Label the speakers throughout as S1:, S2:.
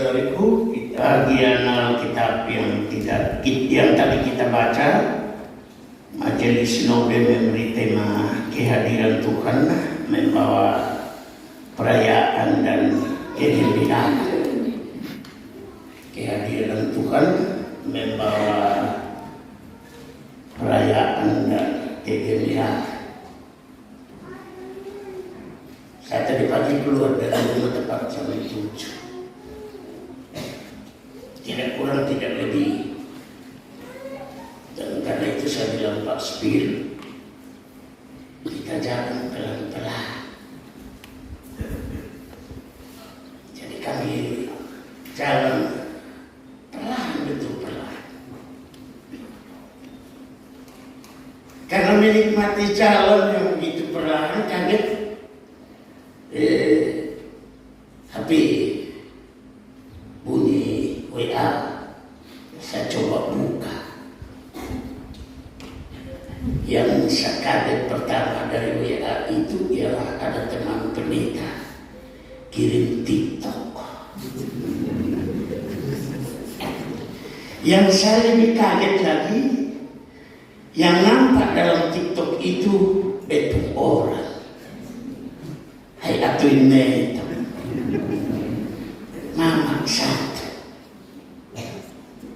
S1: saudara-saudariku, bagian Alkitab yang tadi kita baca, Majelis Nobe memberi tema kehadiran Tuhan membawa perayaan dan kegembiraan. Kehadiran Tuhan membawa perayaan dan kegembiraan. Saya tadi pagi keluar dari rumah tepat jam 7. Tidak kurang, tidak lebih. Dan karena itu saya bilang Pak Spir, kita jalan pelan-pelan. Jadi kami jalan pelan, betul pelan. Karena menikmati jalan yang begitu pelan, kaget HP bunyi WA. Saya coba buka. Yang saya kaget pertama dari WA itu ialah ada teman pendeta kirim TikTok. Yang saya lebih kaget lagi, yang nampak dalam TikTok itu betul orang. Hai atuin neto mama satu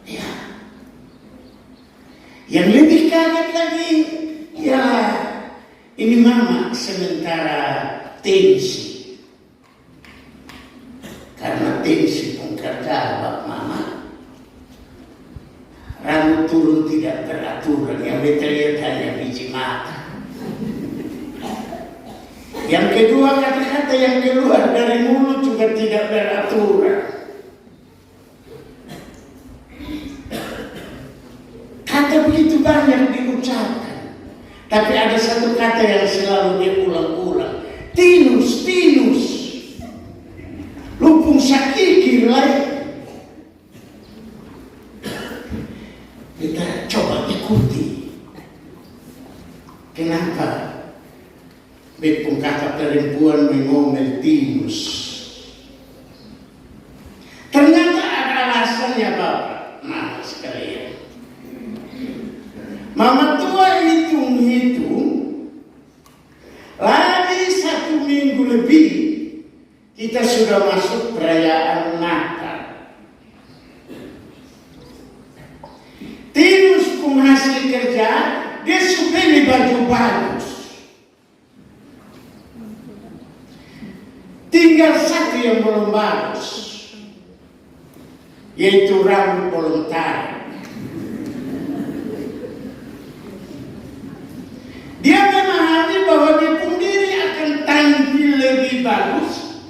S1: ya. Yang lebih kaget lagi ya, ini mama sementara tensi, karena tensi pun kerja bak mama, rambut turun tidak beraturan, yang betul hanya biji mata. Yang kedua, kata-kata yang keluar dari mulut juga tidak beraturan. Kata begitu banyak diucapkan, tapi ada satu kata yang selalu dia ulang-ulang. Tinus, tinus. Lupung sakikir lain. Kita coba ikuti. Kenapa? Bepung kata perempuan mengomel tinus. Ternyata ada alasannya Bapak, Mama sekalian. Mama tua hitung-hitung, lagi 1 minggu lebih kita sudah masuk perayaan Natal. Tinus pun hasil kerja, dia suka beli baju bagus. Tinggal satu yang belum bagus, yaitu rambut voluntar. Dia memahami bahwa dia sendiri akan tampil lebih bagus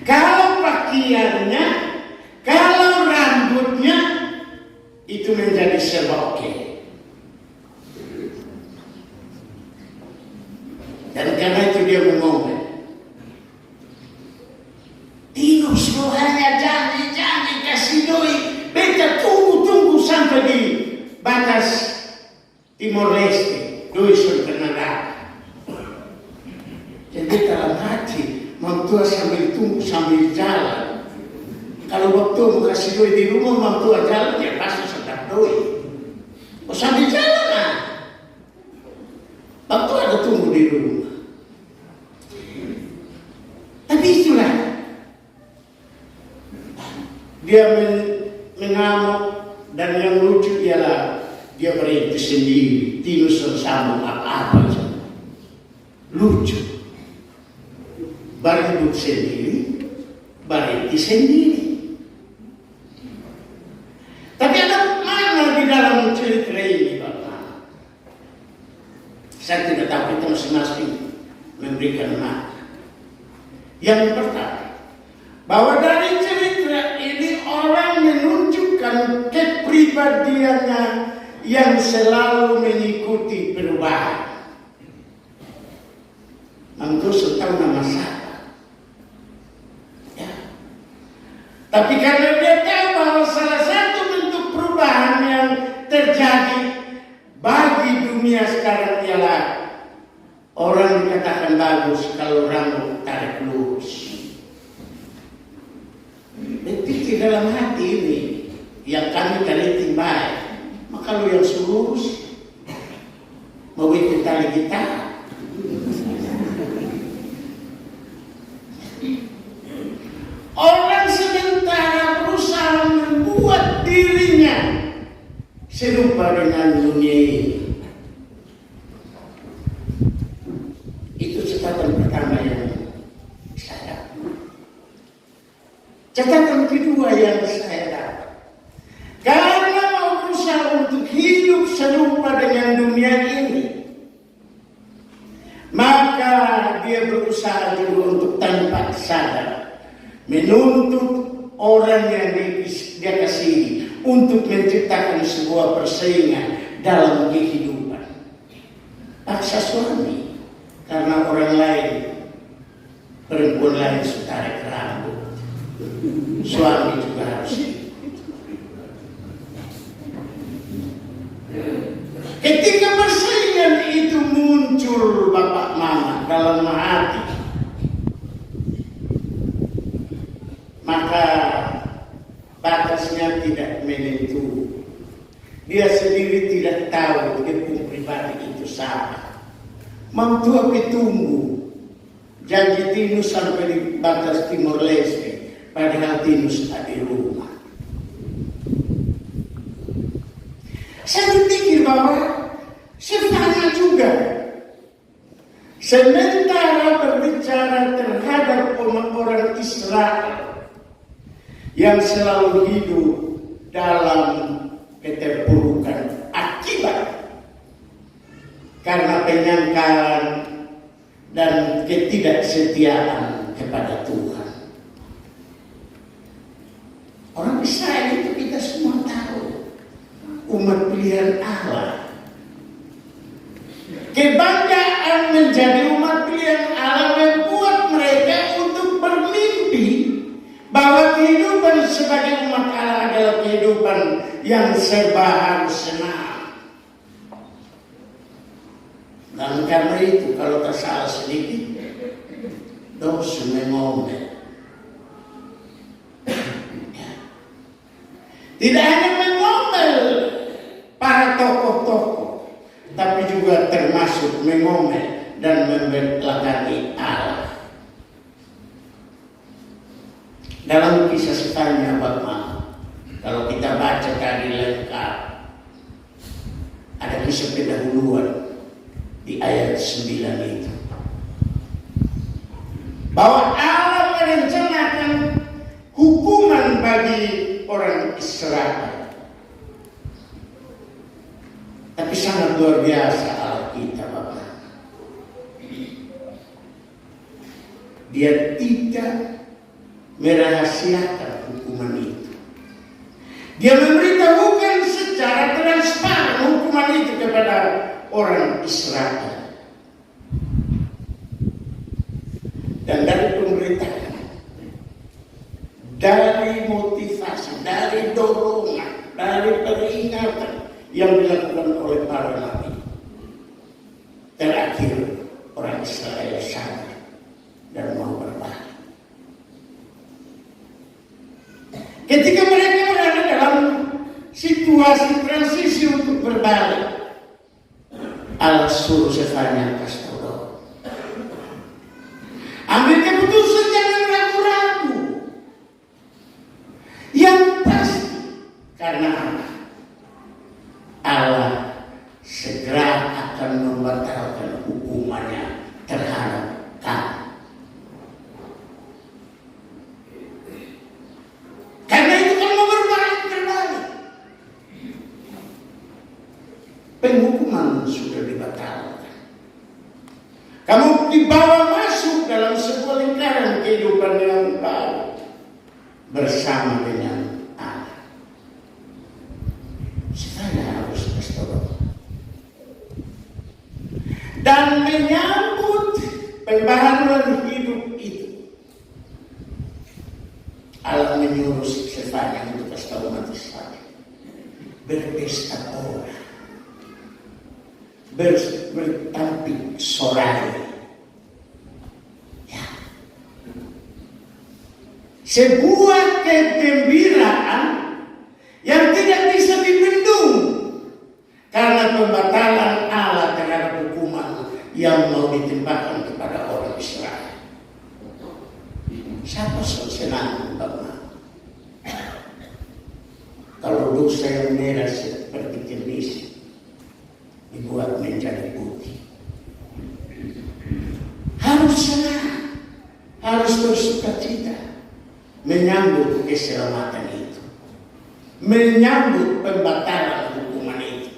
S1: kalau pakaiannya, kalau rambutnya itu menjadi serba oke. Dan karena itu dia mengomel. Tinus lo hanya jangan kasih doi. Beta tunggu sampai di batas Timor Leste. Doi sudah negara. Jadi dalam hati, mantua sambil tunggu sambil jalan. Kalau waktu mau kasih doi di rumah, mantua jalan, ya pasti sedap doi. Oh, sambil jalan lah. Waktu ada tunggu di rumah. Tapi itulah. Dia mengamuk, dan yang lucu ialah dia berintis sendiri, tinus bersama apa-apa saja. Lucu. Baru hidup sendiri, berintis sendiri. Tapi ada mana di dalam cerita ini, Bapak? Saya tidak tahu, kita masing-masing memberikan makna. Yang pertama, bahwa dari cerita ini orang menunjukkan kepribadiannya yang selalu mengikuti perubahan. Mantu tahu nama siapa? Ya. Tapi karena dia tahu bahwa salah satu bentuk perubahan yang terjadi bagi dunia sekarang ialah orang dikatakan bagus kalau rambut tarik lurus. dalam hati ini yang kami teliti baik, maka lu yang lurus mau ikut tali kita. Orang sementara berusaha membuat dirinya serupa dengan dunia ini. Itu catatan pertama yang saya dapat. Catatan kedua yang saya dapat, karena mau berusaha untuk hidup serupa dengan dunia ini, maka dia berusaha juga untuk tanpa sadar menuntut orang yang dia kasihi untuk menciptakan sebuah persaingan dalam kehidupan. Paksa suami karena orang lain, perempuan lain suka tarik rambut, suami juga harus. Ketika persaingan itu muncul bapak mama dalam hati, maka batasnya tidak menentu. Dia sendiri tidak tahu dia pribadi itu siapa. Mampu tunggu janji Tinus sampai di batas Timor Leste, padahal Tinus ada di rumah. Saya berpikir bahwa Stefania juga sementara berbicara terhadap orang Israel yang selalu hidup dalam keterpurukan akibat karena penyangkalan dan ketidaksetiaan kepada Tuhan. Orang Israel itu kita semua tahu, umat pilihan Allah. Kebanggaan menjadi umat pilihan Allah membuat mereka untuk bermimpi bahwa kehidupan sebagai umat Allah adalah kehidupan yang serba harus senang. Dan karena itu kalau tersalah sedikit, dosa mengomel. Tidak hanya mengomel para tokoh-tokoh, tapi juga termasuk mengomel dan membelakangi Allah. Dalam kisah Stefania Bapak, kalau kita baca tadi lengkap, ada kisah pendahuluan di ayat 9 itu, bahwa Allah merencanakan hukuman bagi orang Israel. Tapi sangat luar biasa Allah kita Bapak. Dia tidak merahasiakan hukuman itu. Dia memberitahukan secara transparan hukuman itu kepada orang Israel. Dan dari pemberitaan, dari motivasi, dari dorongan, dari peringatan yang dilakukan oleh para nabi, terakhir orang Israel sadar dan mau berbalik. Ketika mereka berada dalam situasi transisi untuk berbalik, Allah suruh Stefania kasih tahu, ambil keputusan, jangan ragu-ragu. Yang pasti karena Allah segera akan membatalkan hukumannya terhadap kamu. Karena itu kamu berbalik terbalik. Penghukuman sudah dibatalkan. Kamu dibawa masuk dalam sebuah lingkaran kehidupan yang baru bersama dengan Allah. Saya harus bertobat dan menyambut pembaharuan hidup itu. Allah menyuruh Stefania untuk kasih tahu umat Israel, berpesta pora, bertampik sorai. Ya. sebuah kegembiraan yang tidak bisa dibendung karena pembatalan Allah terhadap hukuman yang mau ditimpakan kepada orang Israel. Siapa senang Bapak? Kalau dosa yang merah seperti kemis dibuat menjadi putih, harus senang, harus bersukacita menyambut keselamatan itu, menyambut pembatalan hukuman itu.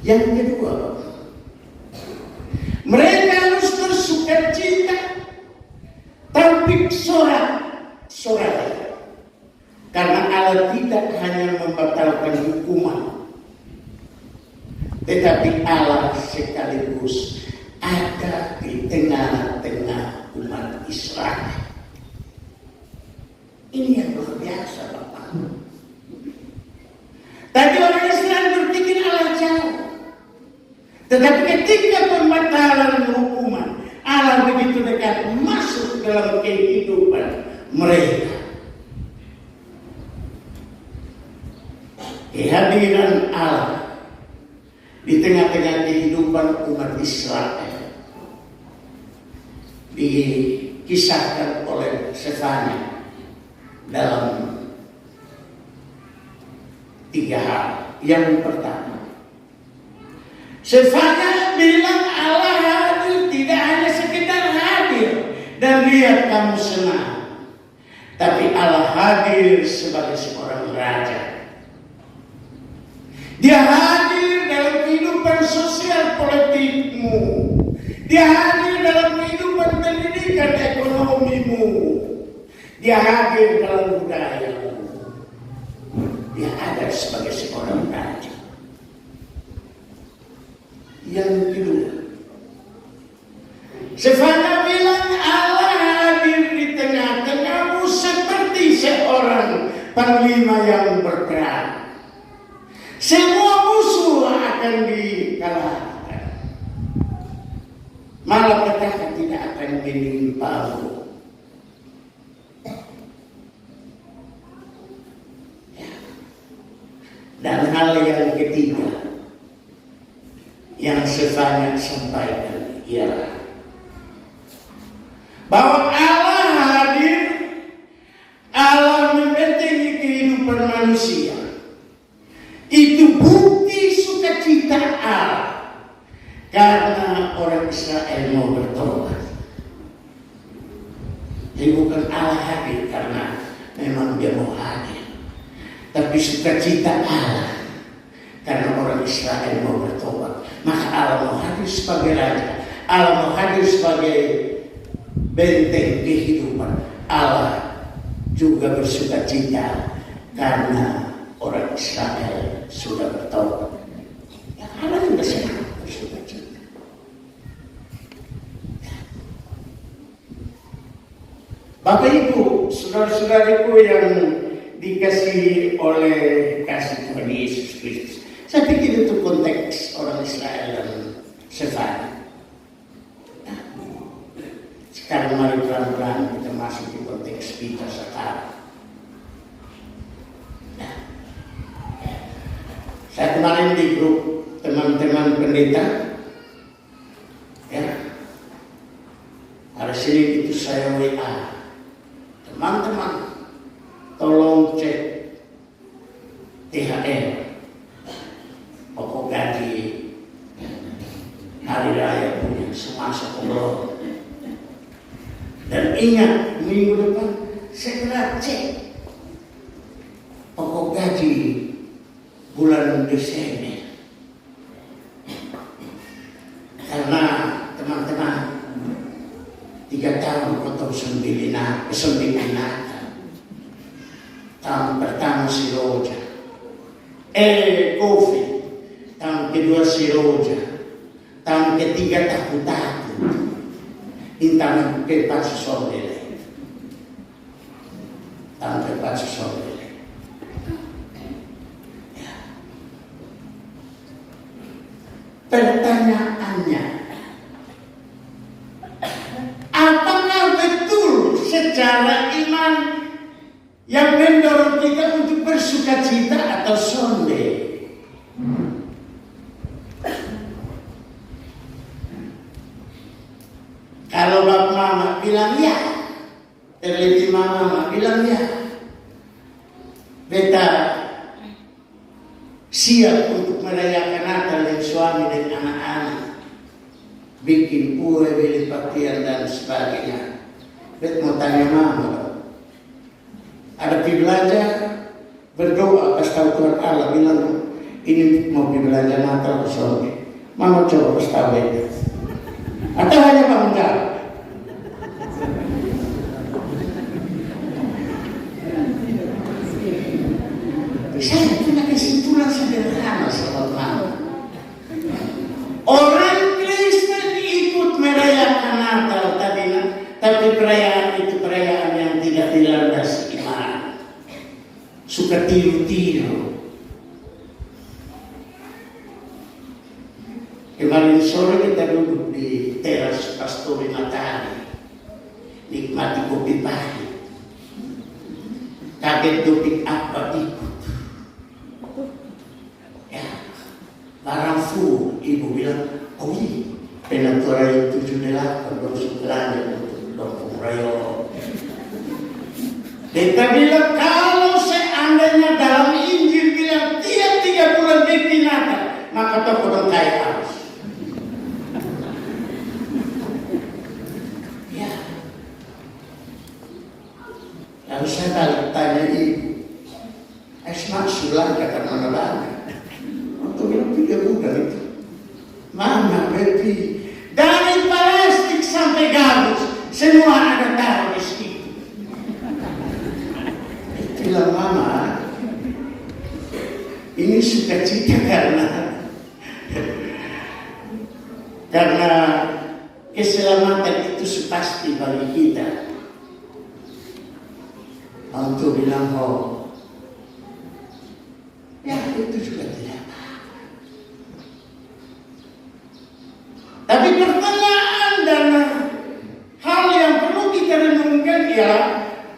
S1: Yang kedua, mereka harus bersukacita tampik sorak-sorai, karena Allah tidak hanya membatalkan hukuman, tetapi Allah sekaligus ada di tengah-tengah umat Israel. Ini yang luar biasa, Bapak. Tadi orang Israel berpikir Allah jauh, tetapi ketika pembatalan hukuman, Allah begitu dekat masuk dalam kehidupan mereka. Kehadiran Allah di tengah-tengah kehidupan umat Israel dikisahkan oleh Sefanya dalam 3 hal. Yang pertama, Sefanya bilang Allah hadir tidak hanya sekedar hadir dan lihat kamu senang, tapi Allah hadir sebagai seorang raja. Dia hadir dalam kehidupan sosial politikmu. Dia hadir dalam kehidupan pendidikan ekonomimu. Dia hadir dalam budayamu. Dia ada sebagai seorang raja. Yang kedua, Sefanya bilang Allah hadir di tengah-tengahmu seperti seorang panglima yang berperang. Semua musuh akan dikalahkan, malapetaka tidak akan menimpamu. Ya. Dan hal yang ketiga yang Sefanya sampaikan ialah bahwa Allah hadir, Allah membentengi kehidupan manusia. Itu bukti sukacita Allah karena orang Israel mau bertobat. Jadi bukan Allah hadir karena memang dia mau hadir, tapi sukacita Allah karena orang Israel mau bertobat. Maka Allah mau hadir sebagai raja, Allah mau hadir sebagai benteng kehidupan. Allah juga bersukacita karena orang Israel sudah bertobat. Yang Allah juga senang bersukacita. Bapak Ibu, saudara-saudariku yang dikasihi oleh kasih Tuhan Yesus Kristus, saya pikir itu konteks orang Israel dan Sefanya. Nah, sekarang mari pelan-pelan kita masuk di konteks kita sekarang. Saya kemarin di grup teman-teman pendeta, ya, hari Senin itu saya WA, teman-teman, tolong cek THR, pokok gaji hari raya punya semasa belum. Dan ingat, minggu depan segera cek pokok gaji bulan Desember. Karena teman-teman 3 tahun potong 9 tahun pertama si Roja, COVID, tahun kedua si Roja, tahun ketiga takut-takut, intang keempat sesolele, tahun keempat sesolele. Pertanyaannya, apakah betul secara iman yang mendorong kita untuk bersuka cita atau sonde. Kalau bapak mama bilang ya, terlebih mama bilang ya, beta siap untuk merayakan Natal dengan suami dan anak-anak, bikin kue, beli pakaian dan sebagainya. Bet mau tanya mama, ada pergi belanja, berdoa, kasih tahu Tuhan Allah, bilang ini mau pergi belanja Natal ke suami. Mama coba kasih tahu beta. Atau hanya bangun jawab? Saya punya kesimpulan sederhana sahabat mama. Orang Kristen ikut merayakan Natal tadi, tapi perayaan itu perayaan yang tidak dilandasi iman. Suka tiru-tiru. Kemarin sore kita duduk di teras Pastori Matahari, nikmati kopi pahit. Kaget topik apa ikut. Ya, barang full. Ibu bilang, oh iya, penatura yang 78 baru belanja untuk dompung rayon. Kita bilang, kalau seandainya dalam Injil bilang tiap 3 bulan Natal, maka toko dong kaya harus. Lalu saya balik tanya ibu, esmak sulang kata mana banget? Waktu bilang 3 bulan itu, mana berarti dari plastik sampai gabus semua ada taruh di situ. Bilang mama, ini sukacita karena keselamatan itu pasti bagi kita. Untuk bilang, oh, ya itu juga tidak apa-apa. Tapi pertanyaan dan hal yang perlu kita renungkan ialah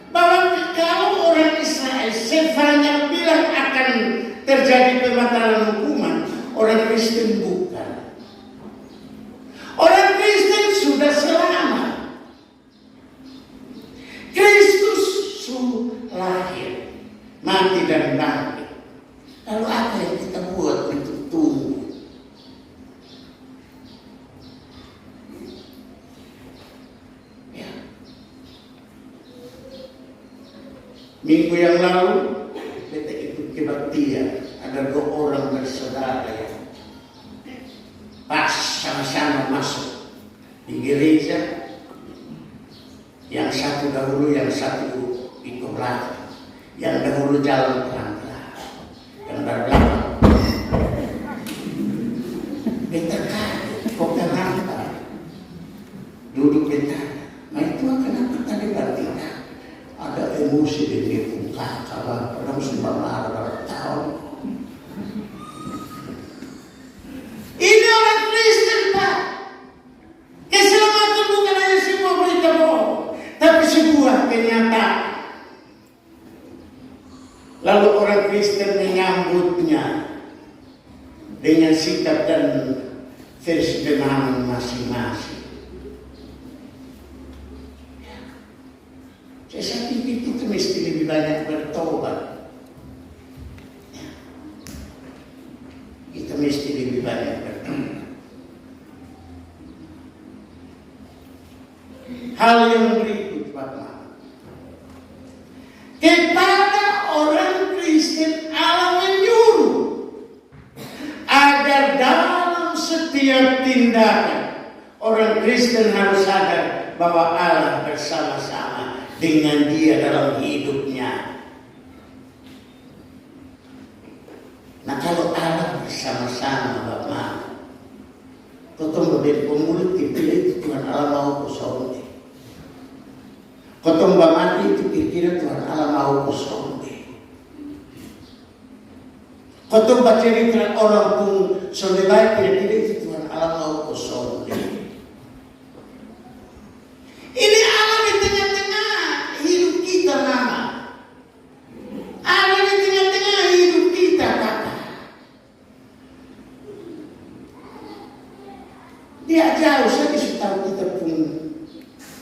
S1: bahwa kalau orang Israel sebanyak bilang akan terjadi pembatalan hukuman, orang Kristen bukan. Orang Kristen sudah selamat. Kristus lahir, mati dan bangkit. Lalu apa yang kita buat untuk tunggu? Ya. Minggu yang lalu kita ikut kebaktian, ada 2 orang bersaudara yang pas sama-sama masuk di gereja. Yang satu dahulu, yang satu ikut belakang. Yang dahulu jalan pelan-pelan, yang belakang beta kaget, kok kenapa duduk beta. Nah itu kenapa tadi berarti ada emosi di dia muka, kalau orang sudah marah tahun. Ini orang Kristen Pak. Keselamatan bukan hanya sebuah berita bohong, tapi sebuah kenyataan. Lalu orang Kristen menyambutnya dengan sikap dan versi pemahaman masing-masing. Saya pikir itu mesti lebih banyak bertobat. Kita mesti lebih banyak bertobat. Hal yang berikut, Bapak. Kepada orang Kristen Allah menyuruh agar dalam setiap tindakan orang Kristen harus sadar bahwa Allah bersama-sama dengan dia dalam hidupnya. Nah kalau Allah bersama-sama Bapak, kotong berbeda pemulut dipilih itu Tuhan Allah mau kosong. Kotong mati itu kira-kira Tuhan Allah mau kosong. Kotong baca cerita orang pun sudah baik kira-kira itu Tuhan Allah mau kosong. Ini Allah di tengah-tengah.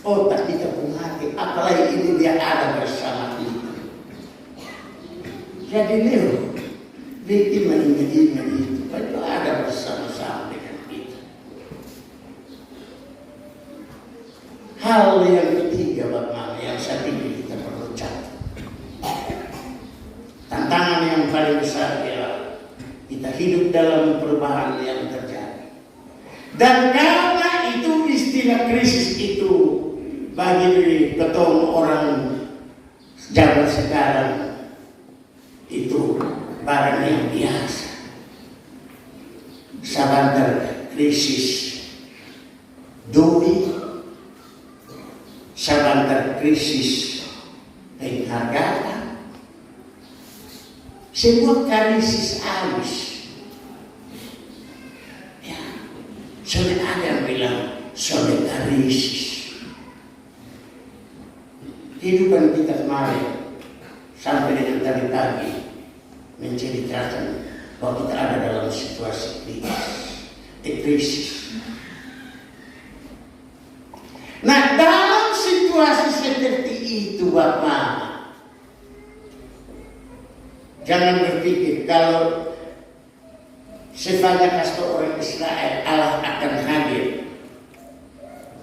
S1: otak kita pun hati, apalagi ini dia ada bersama kita. Jadi Leo bikin mengingat-ingat itu, itu ada bersama-sama dengan kita. Hal yang ketiga bagaimana yang saya pikir kita perlu catat. Tantangan yang paling besar ialah kita hidup dalam perubahan yang terjadi. Dan karena itu istilah krisis itu bagi ketemu orang zaman sekarang itu barang yang biasa. Sebentar krisis duit, sebentar krisis penghargaan, semua krisis habis. Ya, sudah ada yang bilang sudah krisis. Kehidupan kita kemarin sampai dengan tadi pagi menceritakan bahwa kita ada dalam situasi krisis. Nah, dalam situasi seperti itu, Bapak, jangan berpikir kalau sebanyak kasta orang Israel Allah akan hadir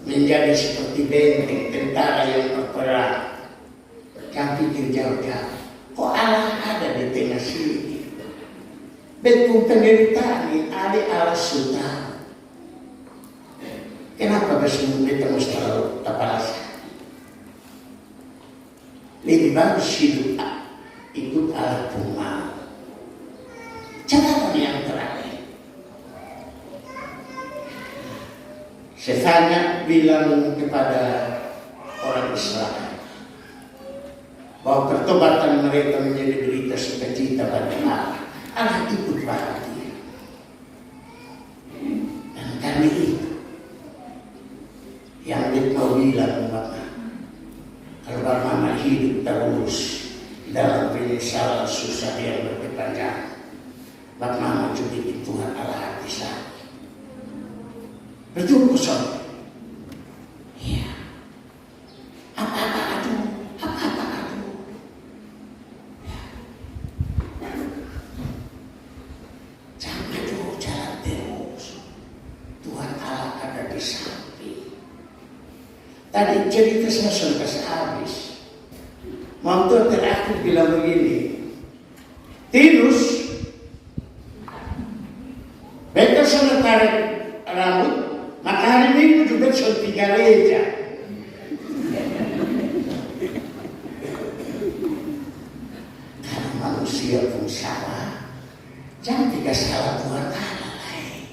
S1: menjadi seperti benteng tentara yang berperang. Jangan pikir jauh-jauh. Kok Allah ada di tengah sini? Betul penderitaan ini ada Allah sudah. Kenapa bersama kita mesti tahu tapalasa? Lebih bagus hidup ikut Allah pun mau. Catatan yang terakhir. Sefanya bilang kepada orang Israel bahwa pertobatan mereka menjadi berita sukacita bagi Allah. Allah ikut bahagia. Dan karena itu, yang dia mau bilang Bapak, kalau bagaimana hidup terus dalam penyesalan susah yang berkepanjangan, bagaimana juga Tuhan Allah hati saya. Betul kosong. Ya. Apa-apa aduh. Jangan dulu jalan terus. Tuhan Allah ada di samping. Tadi cerita saya sudah kasih habis. Mantu terakhir bilang begini, Tinus, mereka sudah tarik rambut, maka hari Minggu juga sudah 3 gereja. Karena manusia pun salah, jangan tidak salah Tuhan Allah lain.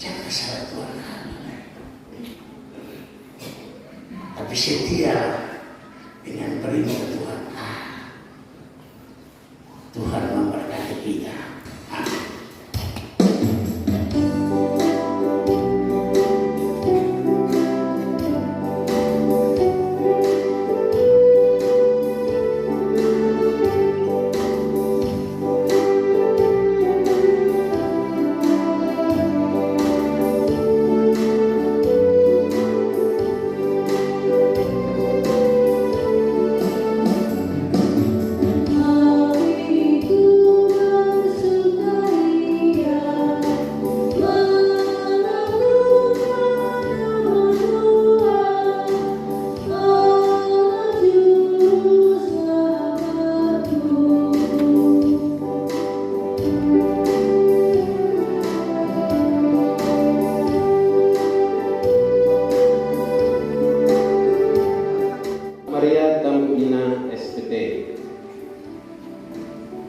S1: Jangan salah Tuhan Allah. Tapi setia dengan perintah Tuhan. Tuhan memberkati kita.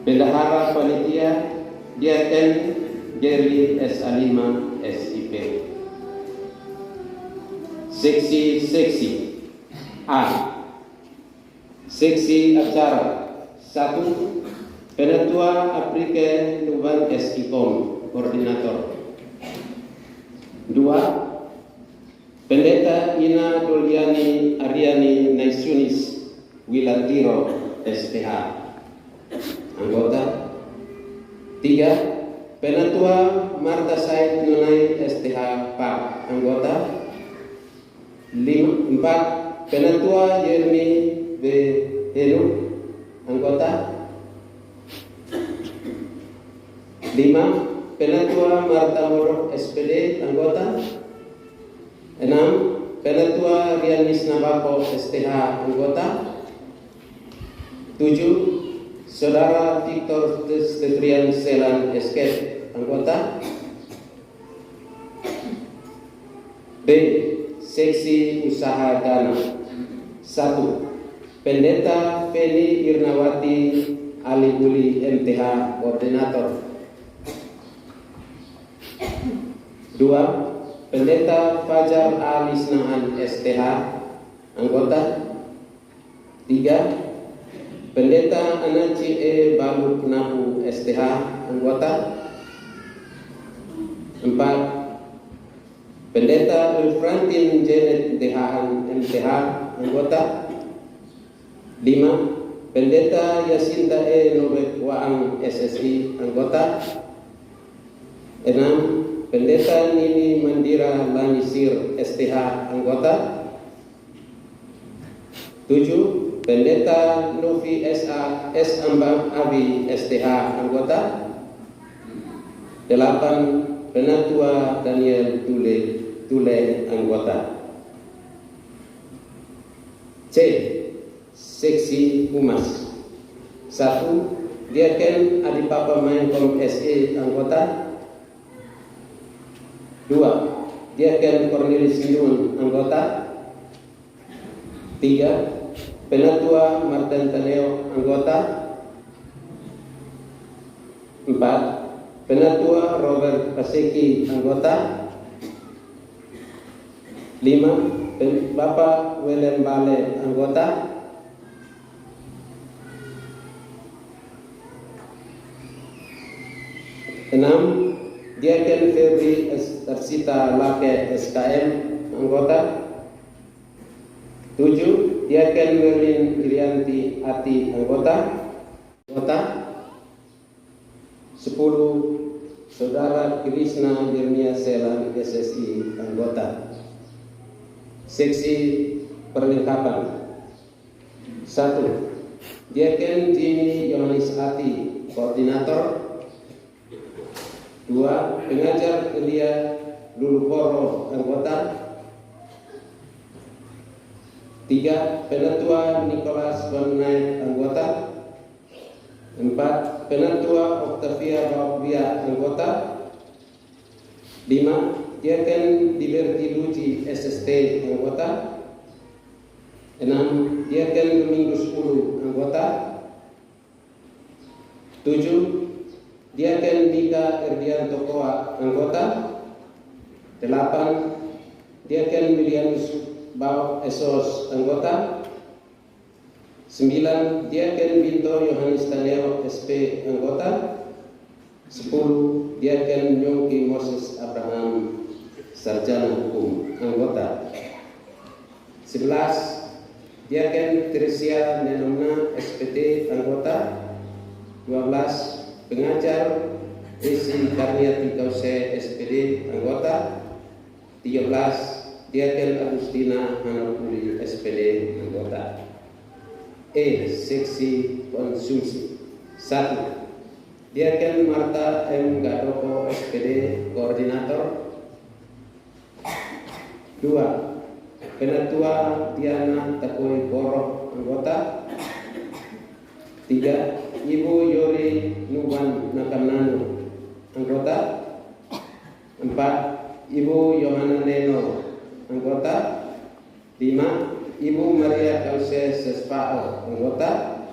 S2: Bendahara Panitia DRN Jerry S. Alima SIP. Seksi A. Seksi acara 1. Penatua Aprike Nuban SIPOM Koordinator. 2. Pendeta Ina Doliani Ariani Naisunis Wilatiro SPH Anggota. 3. Penatua Marta Said Nunai STH Pak Anggota. 4. Penatua Yermi V. Henu, anggota. 5. Penatua Marta Moro SPD, anggota. 6. Penatua Rianis Nabako STH, anggota. 7. Saudara Victor Stetrian Selan Esket, anggota. B. Seksi Usaha Dana. 1. Pendeta Feni Irnawati Alibuli MTH, Koordinator. 2. Pendeta Fajar Alisnahan STH, anggota. 3. Pendeta Anaci E. Baluk Nahu STH, anggota. 4. Pendeta Ulfrantin Janet Dehaan MTH, anggota. 5. Pendeta Yasinta E. Nobek Waang SSI, anggota. 6. Pendeta Nini Mandira Lanisir STH, anggota. 7. Pendeta Novi SA S. Ambang Abi STH, anggota. 8. Penatua Daniel Tule, anggota. C. Seksi Humas. 1. Diaken Adipapa Mainkom SE, anggota. 2. Diaken Cornelis Yun, anggota. 3. Penatua Martin Taneo, anggota. 4. Penatua Robert Paseki, anggota. 5. Bapak William Bale, anggota. 6. Diaken Febri Tarsita Lake SKM, anggota. 7. Diaken Merlin Irianti Ati, anggota. 10. Saudara Krishna Jermia Selan SSI, anggota. Seksi perlengkapan. 1. Diaken Jimmy Yohanes Ati, koordinator. 2. Pengajar Elia Luluporo, anggota. 3. Penatua Nicholas Van Knight, anggota. 4. Penatua Octavia Baubia, anggota. 5. Diaken Liberty Luci SST, anggota. 6. Diaken Domingus Ulu, anggota. 7. Diaken Mika Erdianto Koa, anggota. 8. Diaken Milianus Bau Esos, anggota. 9. Diaken Binto Yohanes Taneo SP, anggota. 10. Diaken Yongki Moses Abraham Sarjana Hukum, anggota. 11. Diaken Teresia Nenomna SPT, anggota. 12. Pengajar Isi Karniati Kause SPD, anggota. 13. Diaken Agustina Hanapuli SPD, anggota. E. Seksi Konsumsi. 1. Diaken Marta M. Gadoko SPD, koordinator. 2. Penatua Diana Takoi Borok, anggota. 3. Ibu Yori Nuwan Nakamnanu, anggota. 4. Ibu Yohana Neno, anggota. 5. Ibu Maria Kause Sespao, anggota.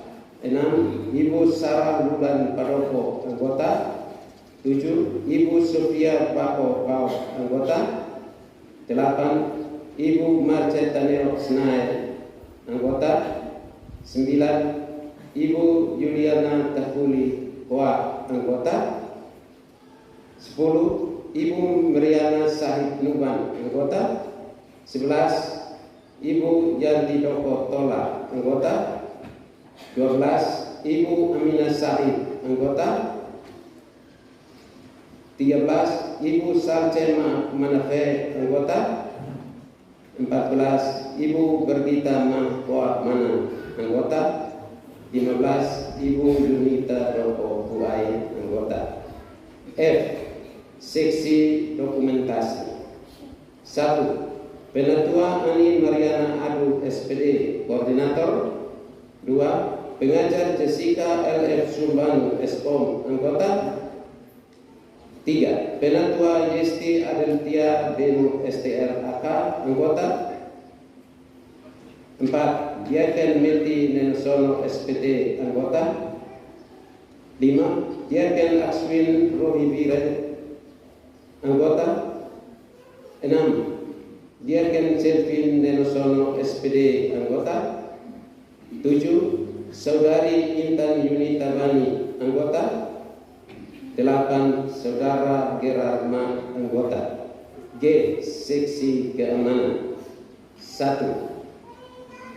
S2: 6. Ibu Sarah Lulan Padoko, anggota. 7. Ibu Sofia Bako Bau, anggota. 8. Ibu Marceta Neo Snae, anggota. 9. Ibu Juliana Tahuli Koa, anggota. 10. Ibu Mariana Sahib Nuban, anggota. 11. Ibu Yanti Doko Tola, anggota. 12. Ibu Aminah Sahib, anggota. 13. Ibu Salcema Manafe, anggota. 14 Ibu Bergita Mahkoa Mana, anggota. 15 Ibu Yunita Roko Buai, anggota. F. Seksi Dokumentasi. 1. Penatua Ani Mariana Adu SPD, Koordinator. 2. Pengajar Jessica LF Sumbanu, SPOM, anggota. 3. Penatua Yesti Adeltia Benu STR AK, anggota. 4. Diaken Meti Nensono SPD, anggota. 5. Diaken Akswin Rohibire, anggota. 6. Diaken Selvin Nenosono SPD, anggota. 7. Saudari Intan Yunita Bani, anggota. 8. Saudara Gerarma, anggota. G. Seksi Keamanan. 1.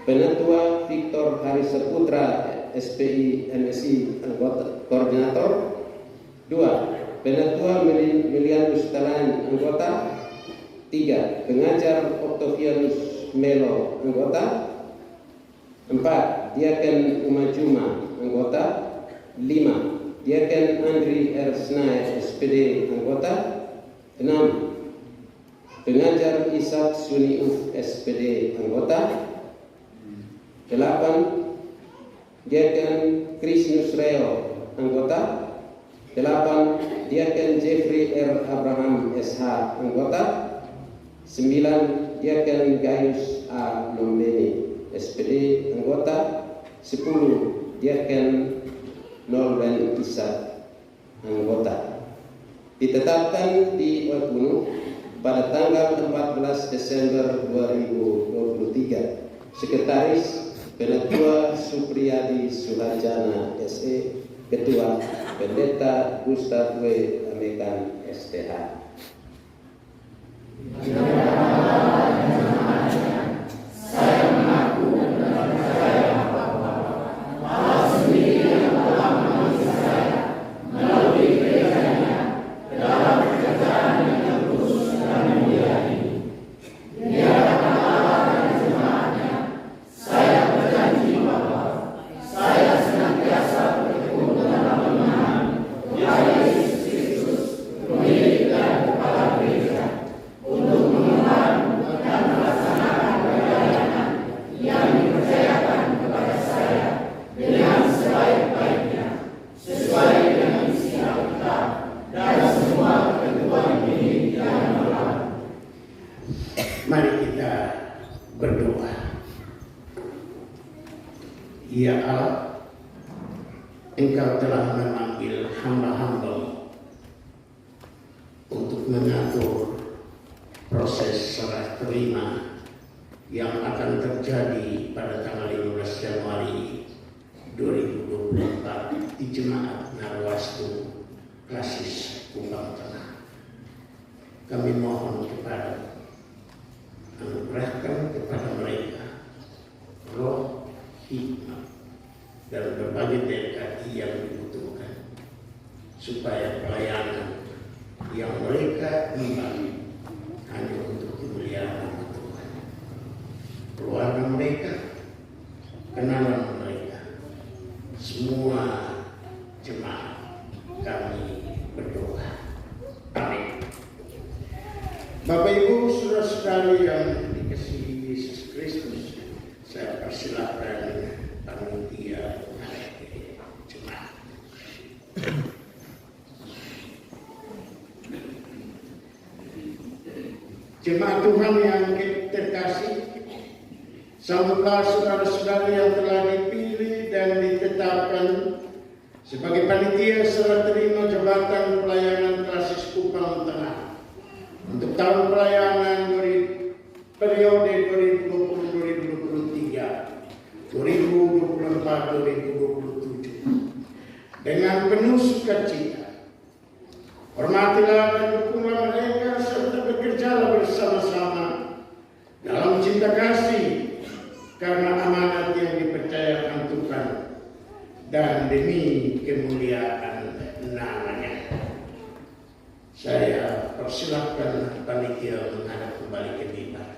S2: Penatua Victor Harisaputra SPI MSI, anggota, Koordinator. 2. Penatua Milianus Talan, anggota. 3. Pengajar Octavianus Melo, anggota. 4. Diaken Umajuma, anggota. 5. Diaken Andri R. Snai SPD, anggota. 6. Pengajar Ishak Suniuf SPD, anggota. 8. Diaken Krisnus Reo, anggota. 8. Diaken Jeffrey R. Abraham SH, anggota. 9. Diaken Gaius A. Lombeni SPD, anggota. 10. Diaken Norben Isa, anggota. Ditetapkan di Webunu pada tanggal 14 Desember 2023. Sekretaris Penatua Supriyadi Suharjana SE, Ketua Pendeta Gustav W. Amekan STH.
S1: Mari kita berdoa. Ya Allah, Engkau telah memanggil hamba-hamba untuk mengatur proses serah terima yang akan terjadi pada tanggal 15 Januari 2024 di Jemaat Narwastu Klasis Kupang Tengah. Kami mohon kepada anugerahkan kepada mereka roh, hikmah, dan berbagai berkat yang dibutuhkan supaya pelayanan yang mereka imban hanya untuk kemuliaan Tuhan. Keluarga mereka, kenalan mereka, semua jemaat kami berdoa. Amin. Bapak Ibu, saudara-saudari yang dikasihi Yesus Kristus, saya persilahkan panitia menghadiri jemaat. Jemaat Tuhan yang terkasih, sambutlah saudara-saudari yang telah dipilih dan ditetapkan sebagai panitia serah terima jabatan pelayanan Klasis Kupang Tengah untuk tahun pelayanan periode 2020-2023, 2024-2027 dengan penuh sukacita. Hormatilah dan dukunglah mereka serta bekerjalah bersama-sama dalam cinta kasih karena amanat yang dipercayakan Tuhan dan demi kemuliaan namanya. Saya persilahkan panitia menghadap kembali ke mimbar.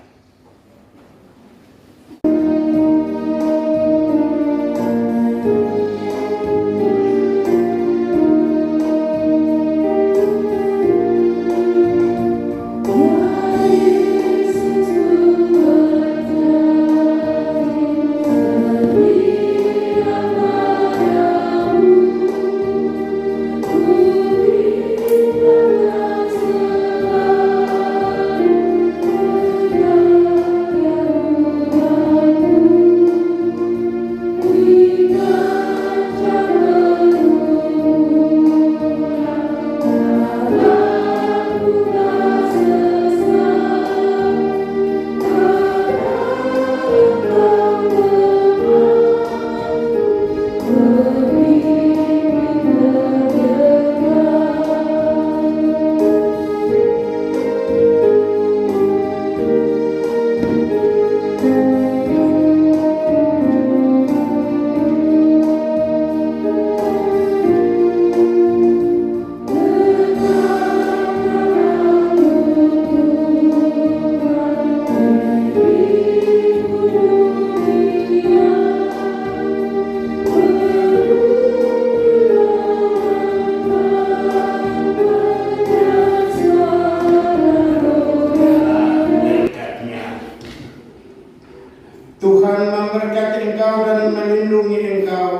S1: Tuhan memberkati engkau dan melindungi engkau.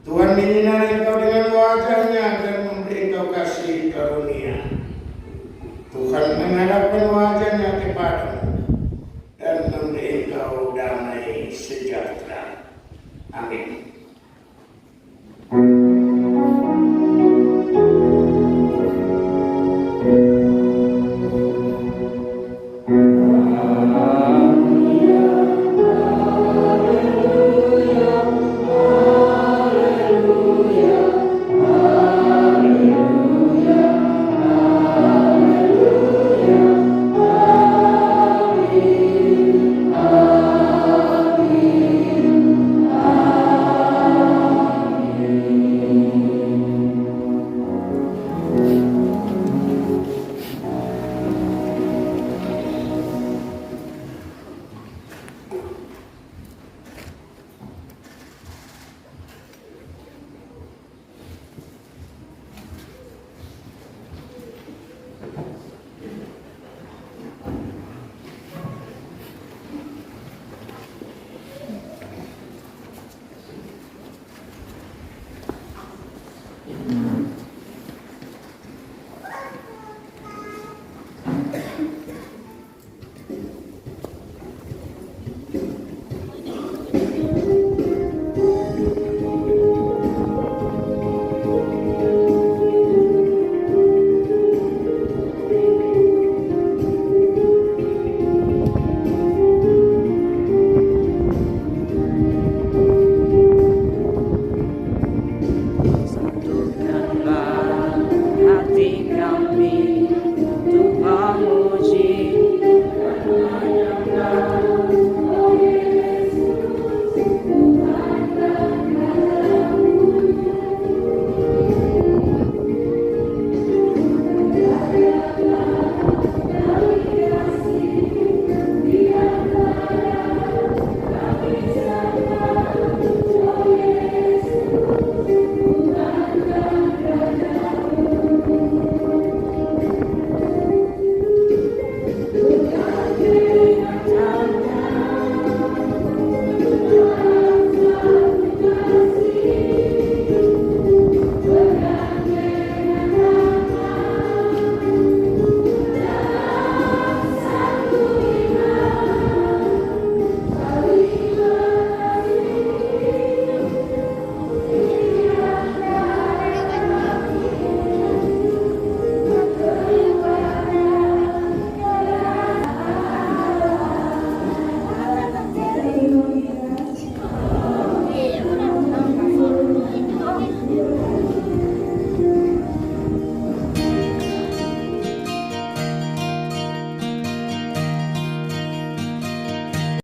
S1: Tuhan menyinari engkau dengan wajah-Nya dan memberi engkau kasih karunia. Tuhan menghadapkan wajah-Nya kepada